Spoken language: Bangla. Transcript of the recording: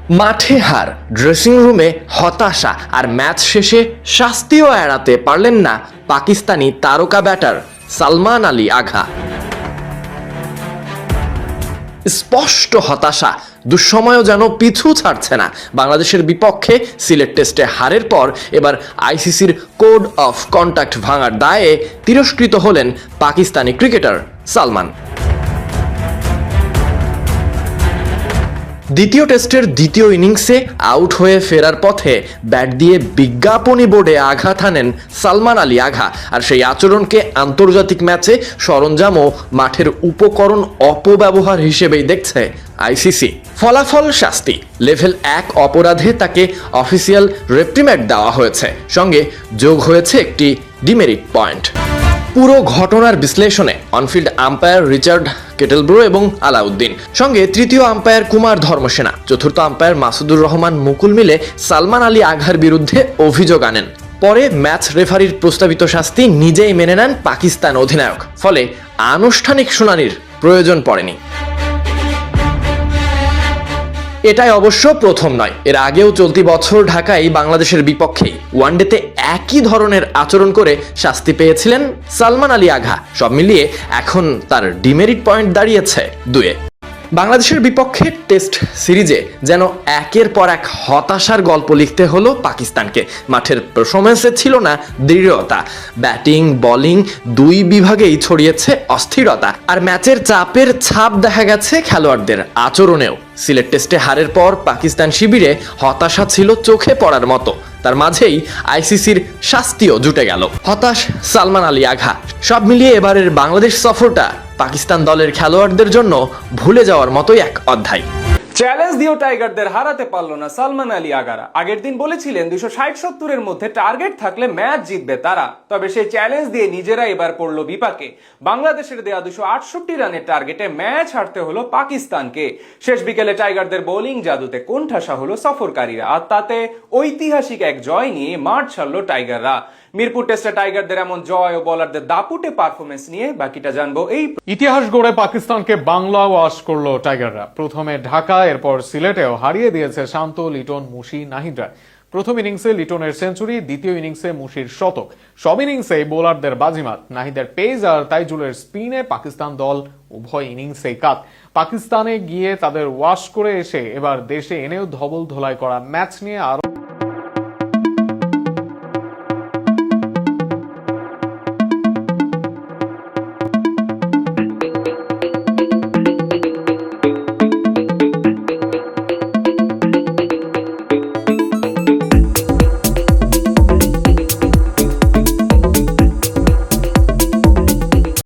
মাঠে হার, ড্রেসিং রুমে হতাশা আর ম্যাচ শেষে শাস্তিও এড়াতে পারলেন না পাকিস্তানি তারকা ব্যাটার সালমান আলী আঘা। স্পষ্ট হতাশা, দুঃসময়ও যেন পিছু ছাড়ছে না। বাংলাদেশের বিপক্ষে সিলেট টেস্টে হারের পর এবার আইসিসির কোড অফ কন্ডাক্ট ভাঙার দায়ে তিরস্কৃত হলেন পাকিস্তানি ক্রিকেটার সালমান। দ্বিতীয় টেস্টের দ্বিতীয় ইনিংসে আউট হয়ে ফেরার পথে ব্যাট দিয়ে বিজ্ঞাপনী বোর্ডে আঘাত হানেন সালমান আলী আঘা। আর সেই আচরণকে আন্তর্জাতিক ম্যাচে সরঞ্জাম ও মাঠের উপকরণ অপব্যবহার হিসেবেই দেখছে আইসিসি। ফলাফল শাস্তি, লেভেল 1 অপরাধে তাকে অফিসিয়াল রেপ্রিম্যান্ড দেওয়া হয়েছে, সঙ্গে যোগ হয়েছে একটি ডিমেরিট পয়েন্ট। পুরো ঘটনার বিশ্লেষণে অনফিল্ড আম্পায়ার রিচার্ড কেটেলব্রো এবং আলাউদ্দিন, সঙ্গে তৃতীয় আম্পায়ার কুমার ধর্মসেনা, চতুর্থ আম্পায়ার মাসুদুর রহমান মুকুল মিলে সালমান আলী আঘার বিরুদ্ধে অভিযোগ আনেন। পরে ম্যাচ রেফারির প্রস্তাবিত শাস্তি নিজেই মেনে নেন পাকিস্তান অধিনায়ক, ফলে আনুষ্ঠানিক শুনানির প্রয়োজন পড়েনি। এটাই অবশ্য প্রথম নয়, এর আগেও চলতি বছর ঢাকায় বাংলাদেশের বিপক্ষেই ওয়ানডেতে একই ধরনের আচরণ করে শাস্তি পেয়েছিলেন সালমান আলী আঘা। সব মিলিয়ে এখন তার ডিমেরিট পয়েন্ট দাঁড়িয়েছে 2-এ। বাংলাদেশের বিপক্ষে টেস্ট সিরিজে যেন একের পর এক হতাশার গল্প লিখতে হলো পাকিস্তানকে। মাঠের পারফরম্যান্সে ছিল না দৃঢ়তা, ব্যাটিং বোলিং দুই বিভাগেই ছড়িয়েছে অস্থিরতা, আর ম্যাচের চাপের ছাপ দেখা গেছে খেলোয়াড়দের আচরণেও। সিলেট টেস্টে হারের পর পাকিস্তান শিবিরে হতাশা ছিল চোখে পড়ার মতো, তার মাঝেই আইসিসির শাস্তিও জুটে গেল। হতাশ সালমান আলী আঘা। সব মিলিয়ে এবারের বাংলাদেশ সফরটা পাকিস্তান দলের খেলোয়াড়দের জন্য ভুলে যাওয়ার মতোই এক অধ্যায়। চ্যালেঞ্জ দিয়েও টাইগারদের হারাতে পারলো না সালমান আলী আগারা। আগের দিন বলেছিলেন 260-70-এর মধ্যে টার্গেট থাকলে ম্যাচ জিতবে তারা, তবে সেই চ্যালেঞ্জ দিয়ে নিজেরা এবার পড়লো বিপাকে। বাংলাদেশের দেয়া 268 রানের টার্গেটে ম্যাচ হারতে হলো পাকিস্তানকে। শেষ বিকেলে টাইগারদের বোলিং জাদুতে কোণঠাসা হলো সফরকারীরা, আর তাতে ঐতিহাসিক এক জয় নিয়ে মাঠ ছাড়লো টাইগাররা। মিরপুর টেস্টে টাইগারদের এমন জয় ও বোলারদের দাপুটে পারফরমেন্স নিয়ে বাকিটা জানবো এই। ইতিহাস গড়ে পাকিস্তানকে বাংলা ওয়াশ করলো টাইগাররা। প্রথমে ঢাকা, এরপর সিলেটেও হারিয়ে দিয়েছে শান্ত, লিটন, মুশি, নাহিদরা। প্রথম ইনিংসে লিটনের সেঞ্চুরি, দ্বিতীয় ইনিংসে মুশির শতক। সব ইনিংসে বোলারদের বাজিমাত। নাহিদের পেস আর তাইজুলের স্পিনে পাকিস্তান দল উভয় ইনিংসেই কাত। পাকিস্তানে গিয়ে তাদের ওয়াশ করে এসে এবার দেশে এনেও ধবল ধোলাই করা ম্যাচ নিয়ে আরো